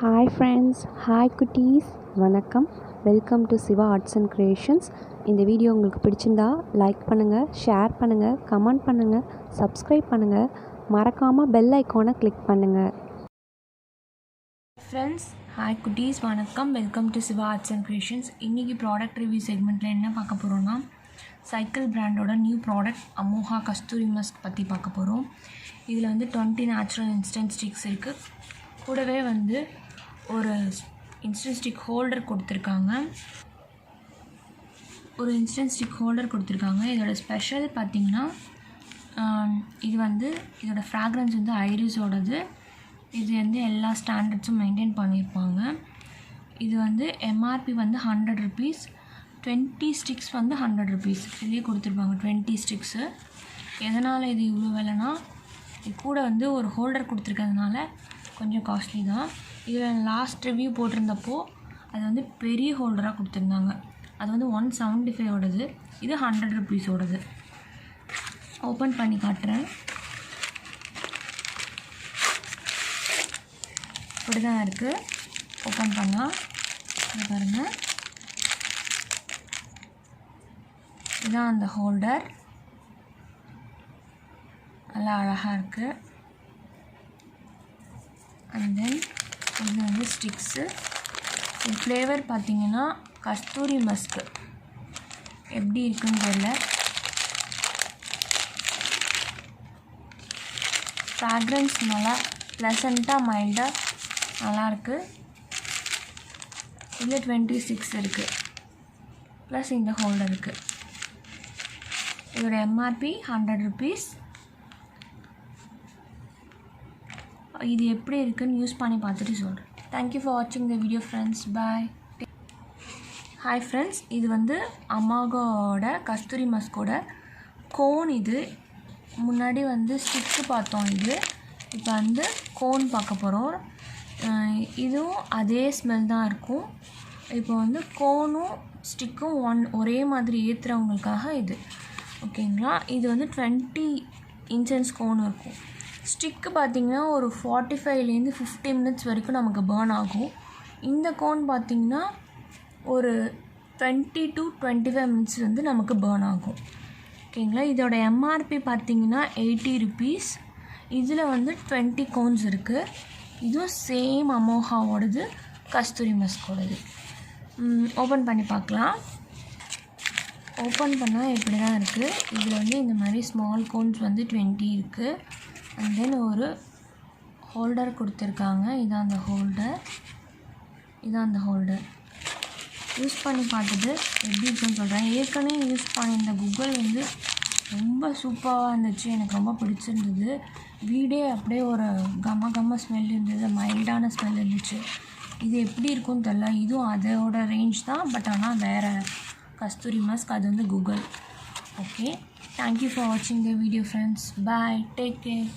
Hi friends, hi குட்டீஸ், வணக்கம். Welcome to Shiva arts and creations. இந்த வீடியோ உங்களுக்கு பிடிச்சிருந்தா லைக் பண்ணுங்கள், ஷேர் பண்ணுங்கள், கமெண்ட் பண்ணுங்கள், சப்ஸ்கிரைப் பண்ணுங்கள், மறக்காமல் பெல் ஐக்கானை கிளிக் பண்ணுங்கள். ஃப்ரெண்ட்ஸ், ஹாய் குட்டீஸ், வணக்கம். Welcome to Shiva arts and creations. இன்றைக்கி ப்ராடக்ட் ரிவ்யூ செக்மெண்ட்டில் என்ன பார்க்க போகிறோன்னா, சைக்கிள் பிராண்டோட new product Amoga Kasturi musk பற்றி பார்க்க போகிறோம். இதில் 20 நேச்சுரல் இன்ஸ்டன்ட் ஸ்டிக்ஸ் இருக்குது. கூடவே ஒரு இன்ஸ்டன்ட் ஸ்டிக் ஹோல்டர் கொடுத்துருக்காங்க. இதோட ஸ்பெஷல் பார்த்திங்கன்னா, இதோட ஃப்ராக்ரன்ஸ் ஐரிஸோடது. இது எல்லா ஸ்டாண்டர்ட்ஸும் மெயின்டைன் பண்ணியிருப்பாங்க. இது எம்ஆர்பி 100 ருபீஸ், 20 ஸ்டிக்ஸ் 100 ருபீஸ் இதுலேயே கொடுத்துருப்பாங்க. 20 ஸ்டிக்ஸு. எதனால் இது இவ்வளோ விலைனா, இது கூட ஒரு ஹோல்டர் கொடுத்துருக்கிறதுனால கொஞ்சம் காஸ்ட்லி தான். இதில் லாஸ்ட் ரிவ்யூ போட்டிருந்தப்போ அது பெரிய ஹோல்டராக கொடுத்துருந்தாங்க. அது 175ஓடது, இது 100 ருபீஸோடது. ஓப்பன் பண்ணி காட்டுறேன். இப்படி தான் இருக்குது. ஓப்பன் பண்ணால் பாருங்கள், இதுதான் அந்த ஹோல்டர். நல்லா அழகாக இருக்குது. அண்ட் தென் இது ஸ்டிக்ஸு. இது ஃப்ளேவர் பார்த்திங்கன்னா கஸ்தூரி மஸ்க்கு. எப்படி இருக்குன்னு தெரியல. ஃப்ராக்ரன்ஸ் நல்லா ப்ளசண்ட்டாக மைல்டாக நல்லாயிருக்கு. இதில் 26 இருக்குது, ப்ளஸ் இந்த ஹோல்டர் இருக்குது. இதோட எம்ஆர்பி 100 ருபீஸ். இது எப்படி இருக்குன்னு யூஸ் பண்ணி பார்த்துட்டு சொல்கிறேன். தேங்க்யூ ஃபார் வாட்சிங் the video friends. Bye. Hi friends, இது அமாகாவோட கஸ்தூரி மஸ்கோட கோன். இது முன்னாடி ஸ்டிக்கு பார்த்தோம். இது இப்போ கோன் பார்க்க போகிறோம். இதுவும் அதே ஸ்மெல் தான் இருக்கும். இப்போ கோனும் ஸ்டிக்கும் ஒரே மாதிரி ஏற்றுறவங்களுக்காக இது ஓகேங்களா. இது 20 இன்ச்சஸ் கோன் இருக்கும். ஸ்டிக்கு பார்த்திங்கன்னா ஒரு 45லேருந்து 50 மினிட்ஸ் வரைக்கும் நமக்கு பேர்ன் ஆகும். இந்த கோன் பார்த்திங்கன்னா ஒரு 20 to 25 மினிட்ஸ் நமக்கு பேர்ன் ஆகும் ஓகேங்களா. இதோட எம்ஆர்பி பார்த்திங்கன்னா 80 ருபீஸ். இதில் 20 கோன்ஸ் இருக்குது. இதுவும் சேம் அமோகாவோடது, கஸ்தூரி மஸ்கோடது. ஓப்பன் பண்ணி பார்க்கலாம். ஓப்பன் பண்ணால் இப்படி தான் இருக்குது. இதில் இந்த மாதிரி ஸ்மால் கோன்ஸ் 20 இருக்குது. அண்ட் தென் ஒரு ஹோல்டர் கொடுத்துருக்காங்க. இதான் அந்த ஹோல்டர். யூஸ் பண்ணி பார்த்துட்டு எப்படி இருக்குன்னு சொல்கிறேன். ஏற்கனவே யூஸ் பண்ணியிருந்த கூகுள் ரொம்ப சூப்பராக இருந்துச்சு. எனக்கு ரொம்ப பிடிச்சிருந்தது. வீடே அப்படியே ஒரு கம்ம ஸ்மெல் இருந்தது, மைல்டான ஸ்மெல் இருந்துச்சு. இது எப்படி இருக்குன்னு தெரியல. இதுவும் அதோட ரேஞ்ச் தான், பட் ஆனால் வேறு கஸ்தூரி மஸ்க். அது கூகுள். ஓகே, தேங்க்யூ ஃபார் வாட்சிங் the video friends. Bye, take care.